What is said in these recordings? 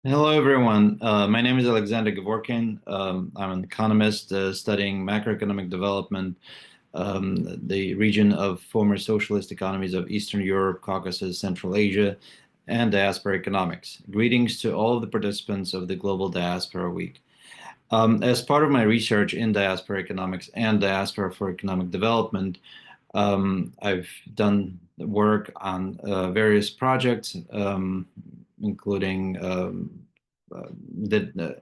Hello, everyone. My name is Aleksandr Gevorkyan. I'm an economist studying macroeconomic development, the region of former socialist economies of Eastern Europe, Caucasus, Central Asia, and diaspora economics. Greetings to all of the participants of the Global Diaspora Week. As part of my research in diaspora economics and diaspora for economic development, I've done work on various projects, including uh,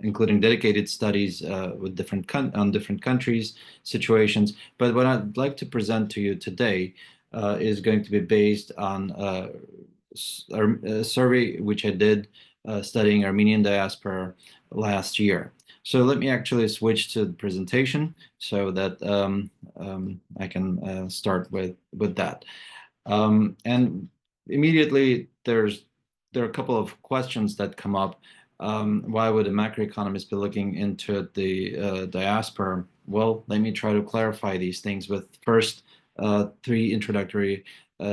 including dedicated studies with on different countries, situations. But what I'd like to present to you today is going to be based on a survey which I did studying Armenian diaspora last year. So let me actually switch to the presentation so that I can start with that. And immediately there are a couple of questions that come up. Why would a macroeconomist be looking into the diaspora? Well, let me try to clarify these things with first three introductory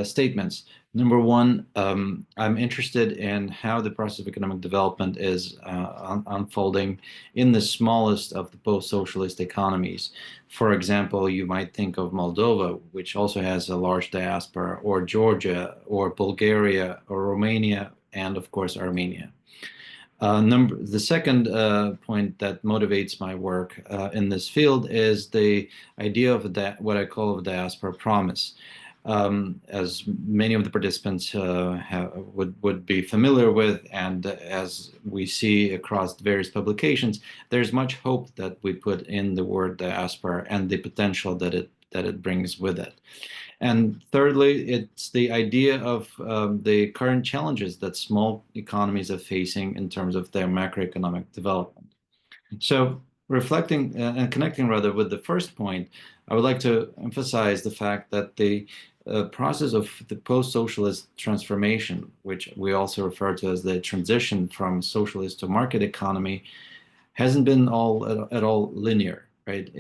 statements. Number one, I'm interested in how the process of economic development is unfolding in the smallest of the post-socialist economies. For example, you might think of Moldova, which also has a large diaspora, or Georgia, or Bulgaria, or Romania, and of course, Armenia. The second point that motivates my work in this field is the idea of what I call a diaspora promise. As many of the participants would be familiar with, and as we see across various publications, there's much hope that we put in the word diaspora and the potential that it brings with it. And thirdly, it's the idea of the current challenges that small economies are facing in terms of their macroeconomic development. So reflecting and connecting rather with the first point, I would like to emphasize the fact that the process of the post-socialist transformation, which we also refer to as the transition from socialist to market economy, hasn't been at all linear, right?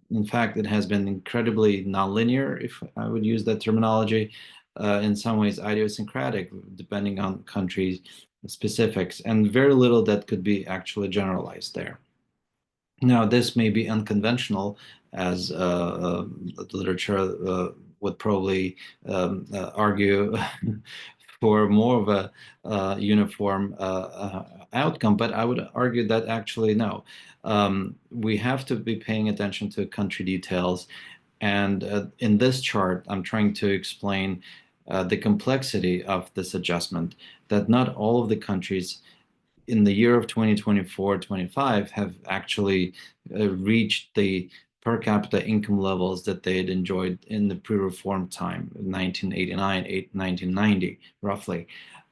In fact, it has been incredibly nonlinear, if I would use that terminology, in some ways idiosyncratic, depending on country specifics, and very little that could be actually generalized there. Now, this may be unconventional, as the literature would probably argue for more of a uniform outcome, but I would argue that actually no. We have to be paying attention to country details. And in this chart, I'm trying to explain the complexity of this adjustment, that not all of the countries in the year of 2024-25 have actually reached the per capita income levels that they had enjoyed in the pre-reform time, 1989, 1990, roughly.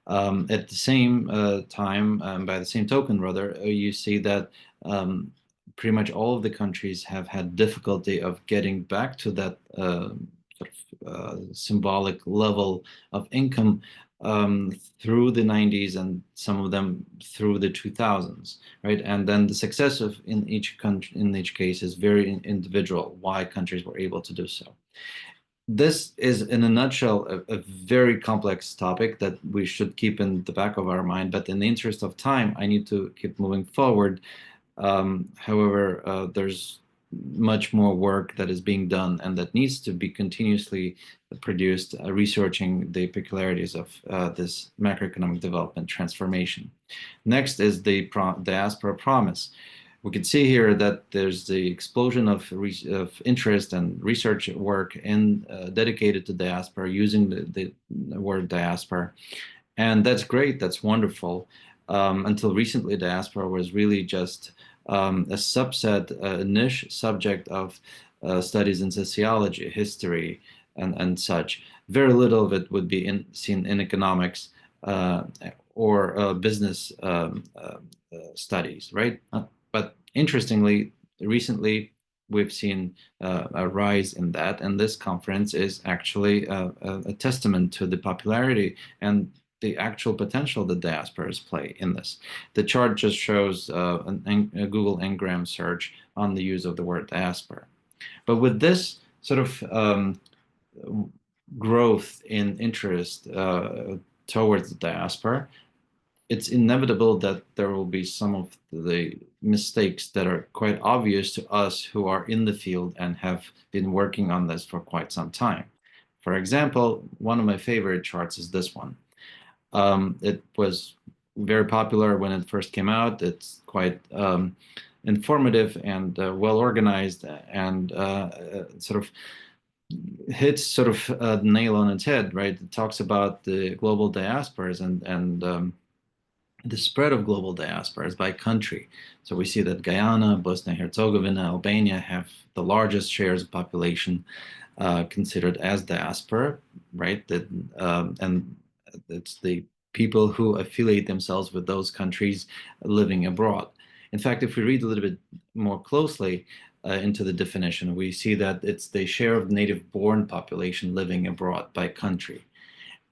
At the same time, by the same token, rather, you see that pretty much all of the countries have had difficulty of getting back to that sort of symbolic level of income through the 90s and some of them through the 2000s, right? And then the success of in each country, in each case, is very individual, why countries were able to do so. This is, in a nutshell, a very complex topic that we should keep in the back of our mind. But in the interest of time, I need to keep moving forward. However, there's much more work that is being done and that needs to be continuously produced, researching the peculiarities of this macroeconomic development transformation. Next is the diaspora promise. We can see here that there's the explosion of interest and research work dedicated to diaspora using the word diaspora. And that's great, that's wonderful. Until recently, diaspora was really just a subset, a niche subject of studies in sociology, history, and such. Very little of it would be seen in economics or business studies, right? But interestingly, recently we've seen a rise in that, and this conference is actually a testament to the popularity and the actual potential that diasporas play in this. The chart just shows a Google Ngram search on the use of the word diaspora. But with this sort of growth in interest towards the diaspora, it's inevitable that there will be some of the mistakes that are quite obvious to us who are in the field and have been working on this for quite some time. For example, one of my favorite charts is this one. It was very popular when it first came out. It's quite informative and well organized, and sort of hits sort of the nail on its head, right? It talks about the global diasporas and the spread of global diasporas by country. So we see that Guyana, Bosnia and Herzegovina, Albania have the largest shares of population considered as diaspora, right? And it's the people who affiliate themselves with those countries living abroad. In fact, if we read a little bit more closely into the definition, we see that it's the share of native-born population living abroad by country.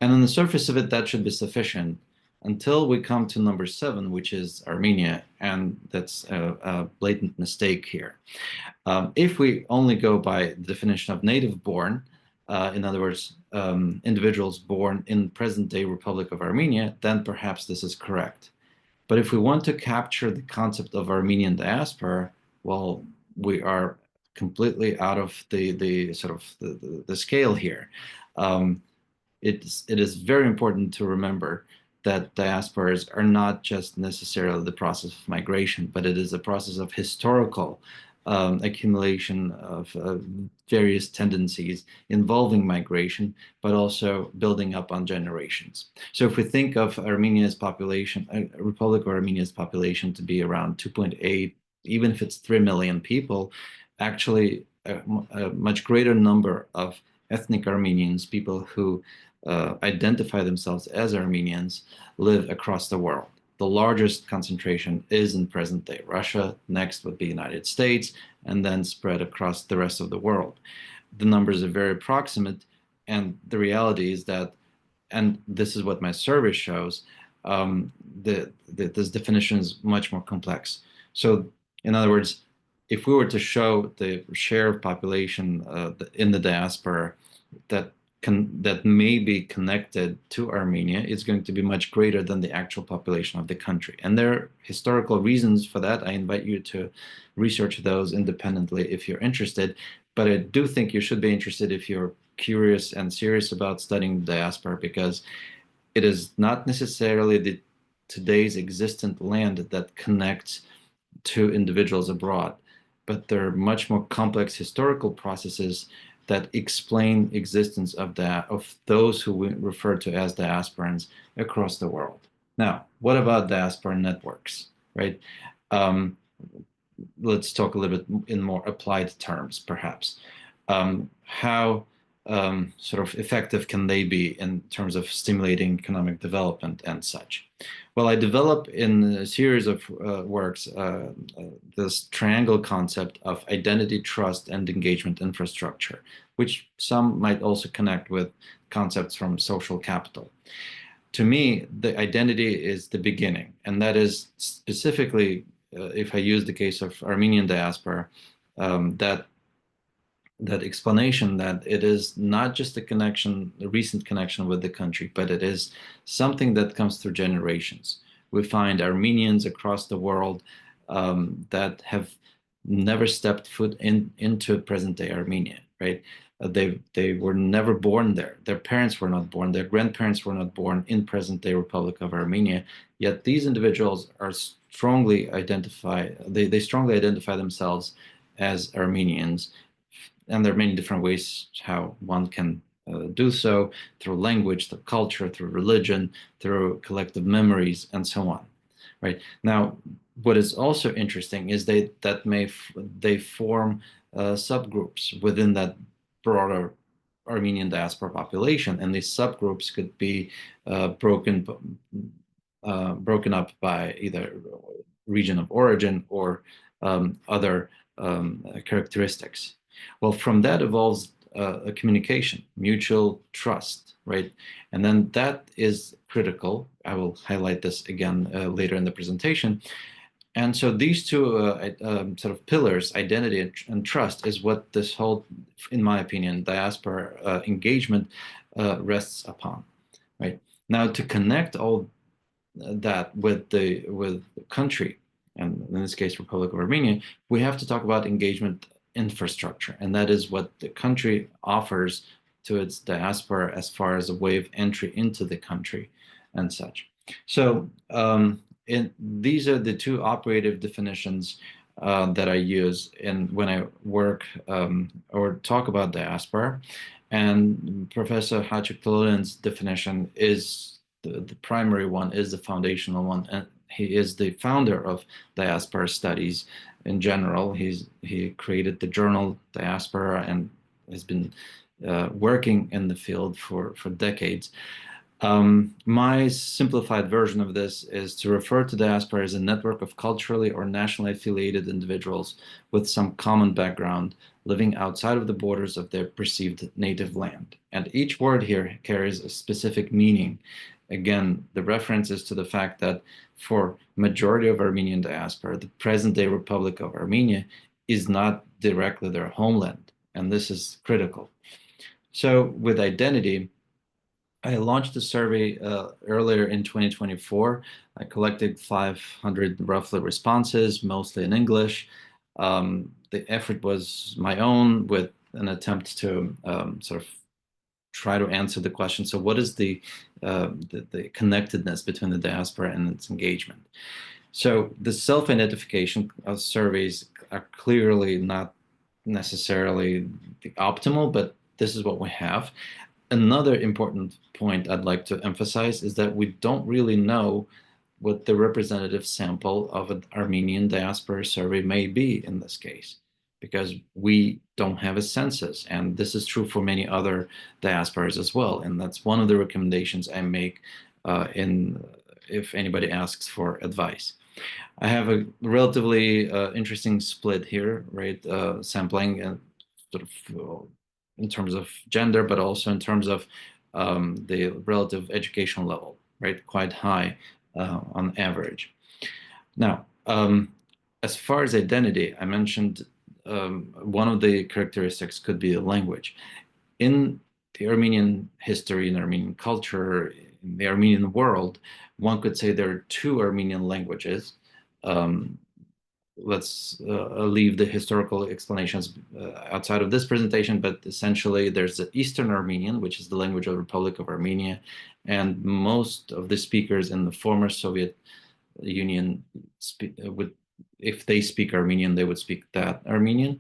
And on the surface of it, that should be sufficient until we come to number 7, which is Armenia, and that's a blatant mistake here. If we only go by the definition of native born, in other words, individuals born in present-day Republic of Armenia, then perhaps this is correct. But if we want to capture the concept of Armenian diaspora, well, we are completely out of the sort of the scale here. It is very important to remember that diasporas are not just necessarily the process of migration, but it is a process of historical accumulation of various tendencies involving migration, but also building up on generations. So if we think of Armenia's population, Republic of Armenia's population to be around 2.8, even if it's 3 million people, actually a much greater number of ethnic Armenians, people who identify themselves as Armenians, live across the world. The largest concentration is in present-day Russia. Next would be United States, and then spread across the rest of the world. The numbers are very approximate, and the reality is that, and this is what my survey shows, this definition is much more complex. So, in other words, if we were to show the share of population in the diaspora that may be connected to Armenia, it's going to be much greater than the actual population of the country. And there are historical reasons for that. I invite you to research those independently if you're interested. But I do think you should be interested if you're curious and serious about studying the diaspora, because it is not necessarily the today's existent land that connects to individuals abroad, but there are much more complex historical processes that explain existence of those who we refer to as diasporans across the world. Now, what about diaspora networks, right? Let's talk a little bit in more applied terms, perhaps. How sort of effective can they be in terms of stimulating economic development and such? Well, I develop in a series of works this triangle concept of identity, trust, and engagement infrastructure, which some might also connect with concepts from social capital. To me, the identity is the beginning, and that is specifically, if I use the case of Armenian diaspora, that explanation that it is not just a connection, a recent connection with the country, but it is something that comes through generations. We find Armenians across the world that have never stepped foot into present-day Armenia, right? They were never born there. Their parents were not born. Their grandparents were not born in present-day Republic of Armenia. Yet these individuals are strongly they strongly identify themselves as Armenians. And there are many different ways how one can do so, through language, through culture, through religion, through collective memories, and so on. Right now, what is also interesting is they form subgroups within that broader Armenian diaspora population, and these subgroups could be broken up by either region of origin or other characteristics. Well, from that evolves a communication, mutual trust, right? And then that is critical. I will highlight this again later in the presentation. And so these two sort of pillars, identity and trust, is what this whole, in my opinion, diaspora engagement rests upon, right? Now, to connect all that with the country, and in this case, Republic of Armenia, we have to talk about engagement infrastructure, and that is what the country offers to its diaspora as far as a way of entry into the country and such. So these are the two operative definitions that I use when I work or talk about diaspora. And Professor Hachiktulin's definition is the primary one, is the foundational one, and he is the founder of diaspora studies in general. He created the journal Diaspora and has been working in the field for decades. My simplified version of this is to refer to diaspora as a network of culturally or nationally affiliated individuals with some common background living outside of the borders of their perceived native land. And each word here carries a specific meaning. Again, the reference is to the fact that for majority of Armenian diaspora, the present-day Republic of Armenia is not directly their homeland, and this is critical. So with identity, I launched a survey earlier in 2024. I collected 500 roughly responses, mostly in English. The effort was my own with an attempt to sort of try to answer the question. So what is the connectedness between the diaspora and its engagement? So the self-identification of surveys are clearly not necessarily the optimal, but this is what we have. Another important point I'd like to emphasize is that we don't really know what the representative sample of an Armenian diaspora survey may be in this case, because we don't have a census. And this is true for many other diasporas as well. And that's one of the recommendations I make if anybody asks for advice. I have a relatively interesting split here, right? Sampling and sort of in terms of gender, but also in terms of the relative educational level, right? Quite high on average. Now, as far as identity, I mentioned one of the characteristics could be the language. In the Armenian history, in Armenian culture, in the Armenian world, one could say there are two Armenian languages. Let's leave the historical explanations outside of this presentation, but essentially there's the Eastern Armenian, which is the language of the Republic of Armenia, and most of the speakers in the former Soviet Union if they speak Armenian, they would speak that Armenian.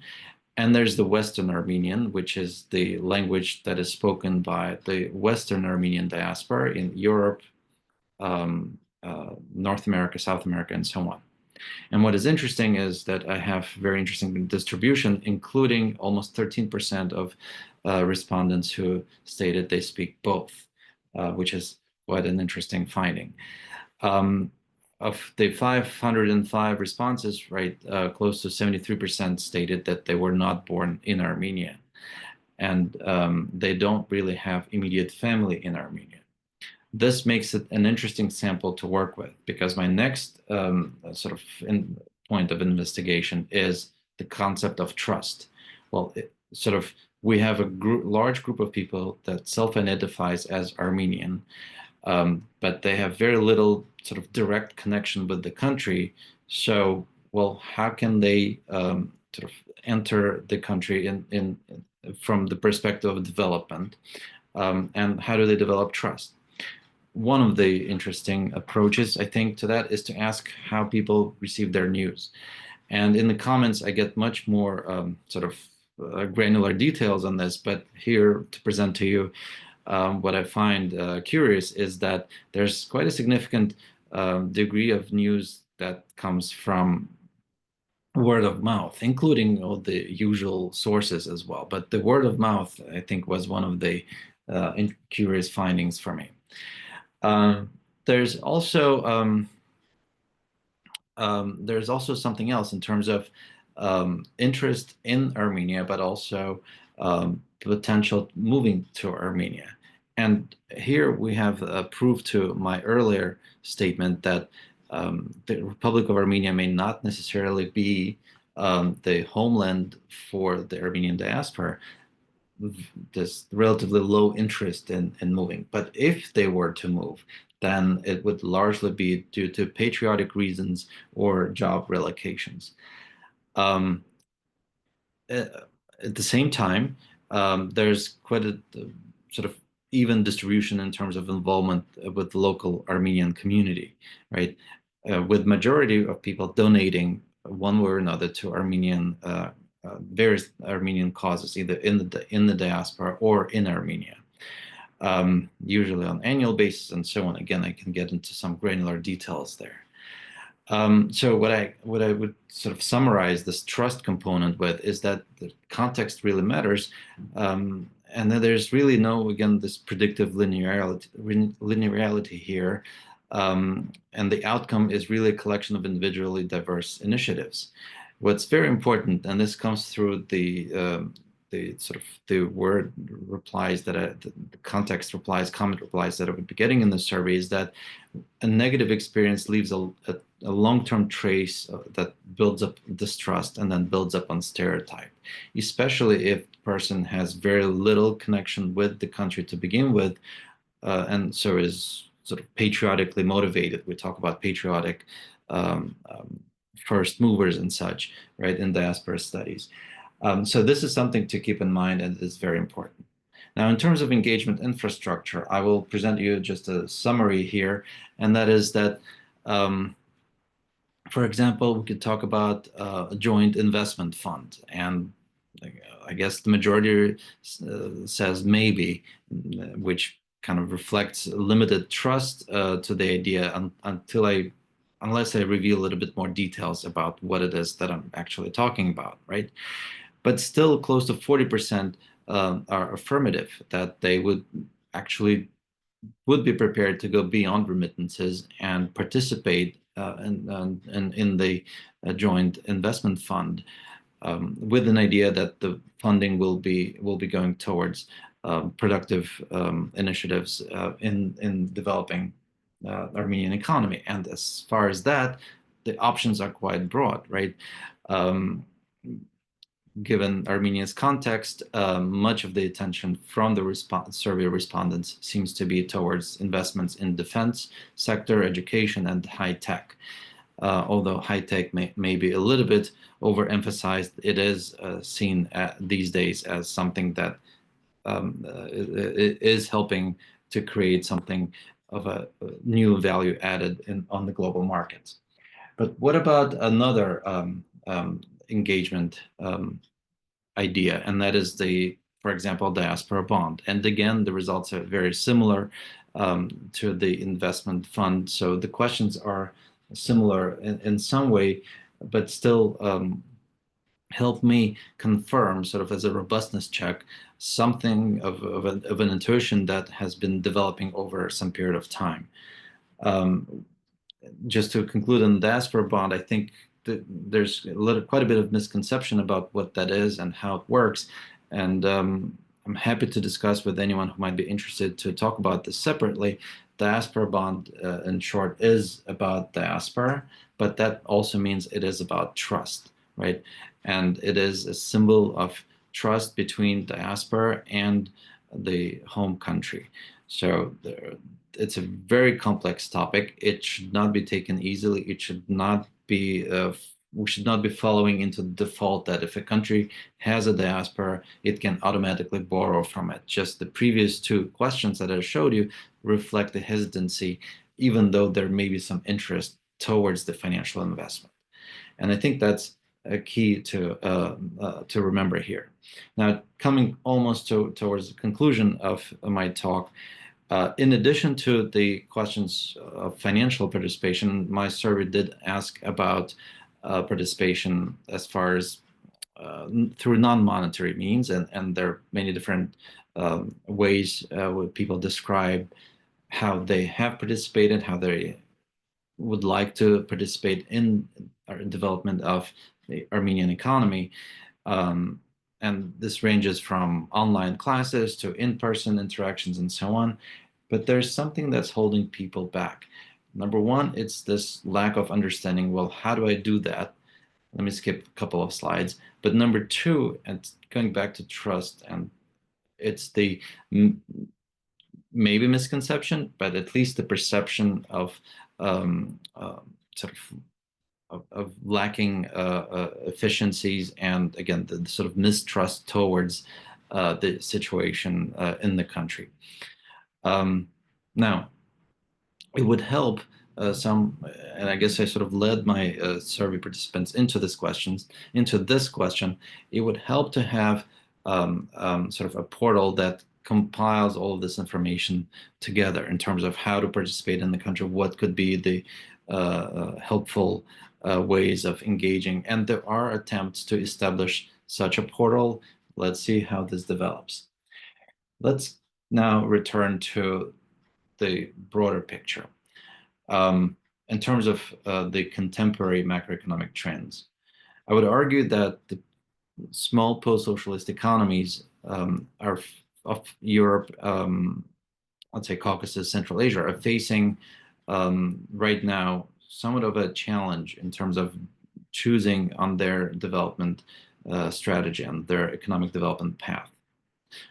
And there's the Western Armenian, which is the language that is spoken by the Western Armenian diaspora in Europe, North America, South America, and so on. And what is interesting is that I have very interesting distribution, including almost 13% of respondents who stated they speak both, which is quite an interesting finding. Of the 505 responses, right, close to 73% stated that they were not born in Armenia, and they don't really have immediate family in Armenia. This makes it an interesting sample to work with, because my next sort of point of investigation is the concept of trust. Well, we have a large group of people that self-identifies as Armenian, but they have very little sort of direct connection with the country. So, well, how can they sort of enter the country from the perspective of development, and how do they develop trust? One of the interesting approaches, I think, to that is to ask how people receive their news. And in the comments, I get much more sort of granular details on this, but here to present to you what I find curious is that there's quite a significant degree of news that comes from word of mouth, including all the usual sources as well. But the word of mouth, I think, was one of the curious findings for me. There's also something else in terms of interest in Armenia, but also potential moving to Armenia. And here we have proof to my earlier statement that the Republic of Armenia may not necessarily be the homeland for the Armenian diaspora. There's relatively low interest in moving. But if they were to move, then it would largely be due to patriotic reasons or job relocations. Um, at the same time, there's quite a sort of even distribution in terms of involvement with the local Armenian community, right? With majority of people donating one way or another to Armenian various Armenian causes, either in the diaspora or in Armenia, usually on annual basis and so on. Again, I can get into some granular details there. So what I would sort of summarize this trust component with is that the context really matters, and that there's really no, again, this predictive linearity here, and the outcome is really a collection of individually diverse initiatives. What's very important, and this comes through the sort of the word replies that the context replies, comment replies that I would be getting in the survey, is that a negative experience leaves a long-term trace that builds up distrust and then builds up on stereotype, especially if the person has very little connection with the country to begin with, and so is sort of patriotically motivated. We talk about patriotic first movers and such, right, in diaspora studies. So this is something to keep in mind, and it is very important. Now, in terms of engagement infrastructure, I will present you just a summary here, and that is that, for example, we could talk about a joint investment fund, and I guess the majority says maybe, which kind of reflects limited trust to the idea unless I reveal a little bit more details about what it is that I'm actually talking about, right? But still close to 40% are affirmative, that they would be prepared to go beyond remittances and participate in the joint investment fund, with an idea that the funding will be going towards productive initiatives in developing Armenian economy. And as far as that, the options are quite broad, right? Given Armenia's context, much of the attention from the survey respondents seems to be towards investments in defense sector, education, and high tech. Although high tech may be a little bit overemphasized, it is seen these days as something that is helping to create something of a new value added on the global markets. But what about another engagement idea, and that is for example, diaspora bond. And again, the results are very similar to the investment fund. So the questions are similar in some way, but still help me confirm, sort of as a robustness check, something of an intuition that has been developing over some period of time. Just to conclude on the diaspora bond, I think there's quite a bit of misconception about what that is and how it works. And I'm happy to discuss with anyone who might be interested to talk about this separately. Diaspora bond, in short, is about diaspora, but that also means it is about trust, right? And it is a symbol of trust between diaspora and the home country. So it's a very complex topic. It should not be taken easily. It should not be we should not be following into the default that if a country has a diaspora, it can automatically borrow from it. Just the previous two questions that I showed you reflect the hesitancy, even though there may be some interest towards the financial investment. And I think that's a key to remember here. Now, coming almost towards the conclusion of my talk, in addition to the questions of financial participation, my survey did ask about participation as far as through non-monetary means, and there are many different ways where people describe how they have participated, how they would like to participate in development of the Armenian economy. And this ranges from online classes to in-person interactions and so on. But there's something that's holding people back. Number one, it's this lack of understanding. Well, how do I do that? Let me skip a couple of slides. But number two, and going back to trust, and it's the maybe misconception, but at least the perception of sort of lacking efficiencies, and again the sort of mistrust towards the situation in the country. Now, it would help and I guess I sort of led my survey participants into this question. It would help to have sort of a portal that compiles all of this information together in terms of how to participate in the country, what could be the helpful ways of engaging. And there are attempts to establish such a portal. Let's see how this develops. Let's now return to the broader picture. In terms of the contemporary macroeconomic trends, I would argue that the small post-socialist economies of Europe, let's say Caucasus, Central Asia, are facing right now somewhat of a challenge in terms of choosing on their development strategy and their economic development path.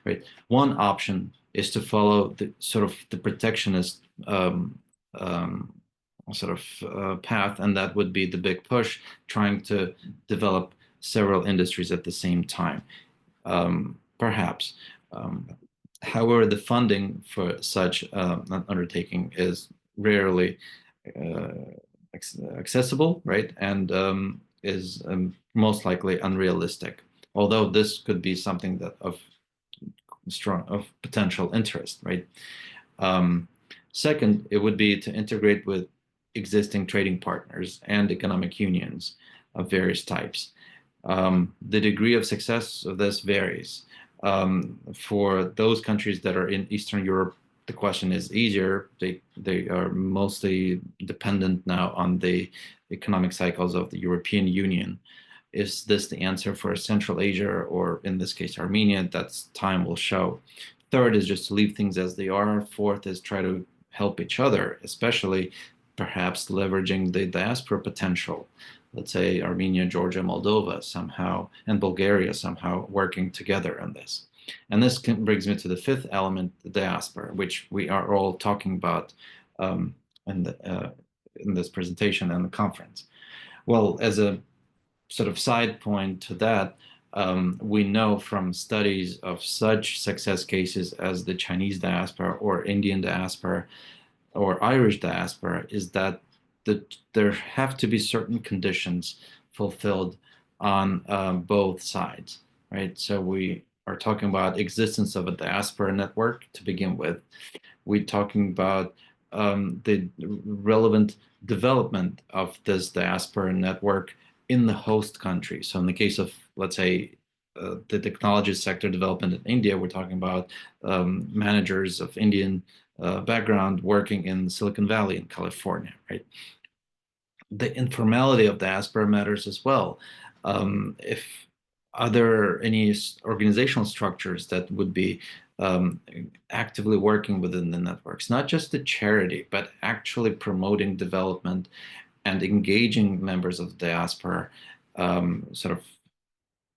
Right. One option is to follow the sort of the protectionist path, and that would be the big push, trying to develop several industries at the same time. Perhaps. However, the funding for such an undertaking is rarely accessible, right? And is most likely unrealistic. Although this could be something that of potential interest, right? Second, it would be to integrate with existing trading partners and economic unions of various types. The degree of success of this varies. For those countries that are in Eastern Europe, the question is easier. They are mostly dependent now on the economic cycles of the European Union. Is this the answer for Central Asia, or in this case, Armenia? That's time will show. Third is just to leave things as they are. Fourth is try to help each other, especially perhaps leveraging the diaspora potential. Let's say Armenia, Georgia, Moldova somehow, and Bulgaria somehow working together on this. And this brings me to the fifth element, the diaspora, which we are all talking about in this presentation and the conference. Well, as a sort of side point to that, we know from studies of such success cases as the Chinese diaspora or Indian diaspora or Irish diaspora is that there have to be certain conditions fulfilled on both sides, right? So we are talking about existence of a diaspora network to begin with. We're talking about the relevant development of this diaspora network in the host country. So in the case of, let's say, the technology sector development in India, we're talking about managers of Indian background working in Silicon Valley in California, right? The informality of diaspora matters as well. If are there any organizational structures that would be actively working within the networks, not just the charity, but actually promoting development and engaging members of the diaspora sort of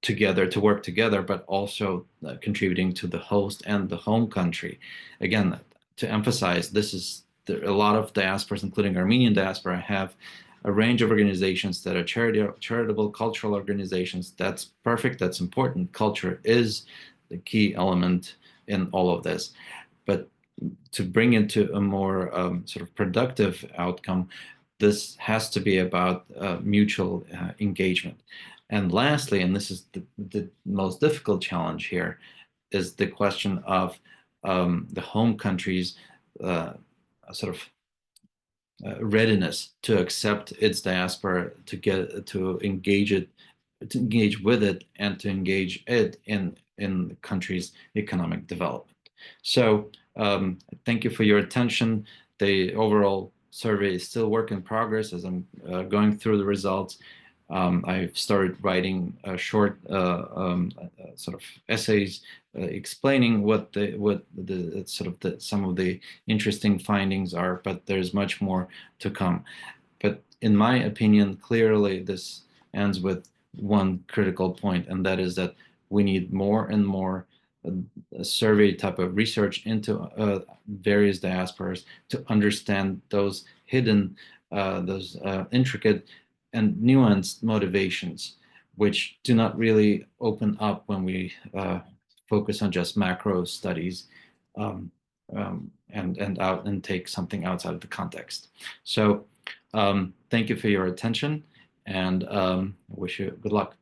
together to work together, but also contributing to the host and the home country. Again, to emphasize, this is a lot of diasporas, including Armenian diaspora, have a range of organizations that are charitable cultural organizations. That's perfect. That's important. Culture is the key element in all of this. But to bring into a more sort of productive outcome, this has to be about mutual engagement. And lastly, and this is the most difficult challenge here, is the question of the home country's sort of readiness to accept its diaspora, to engage with it, and to engage it in the country's economic development. So thank you for your attention. The overall survey is still work in progress as I'm going through the results. I've started writing short sort of essays explaining what some of the interesting findings are, but there's much more to come. But in my opinion, clearly this ends with one critical point, and that is that we need more and more a survey type of research into various diasporas to understand those hidden, those intricate and nuanced motivations, which do not really open up when we focus on just macro studies and take something outside of the context. So thank you for your attention, and wish you good luck.